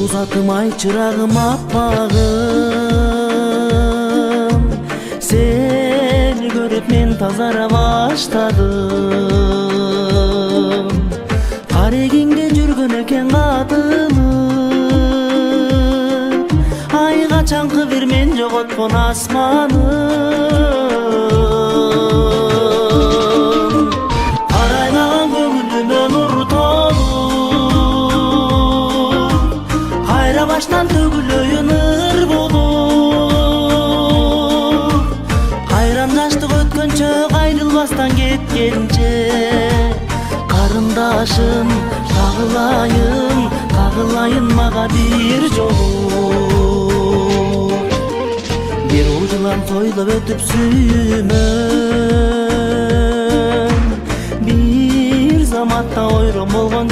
Узатым ай чырагым аппагым, сени көрүп мен тазара баштадым. Карегинге жүргөн экен катылып, ай качанкы бир мен жоготкон асманым. Карайлаган көңүлүмө нур толуп, кайра баштан төгүлөйүн ыр болуп. Кайран жаштык өткөнчө кайрылбастан кеткенче, карындашым кагылайын мага бир жолу. Бир жылан тойлоп өтүп сүйүмөн, бир заматта ойрон болгон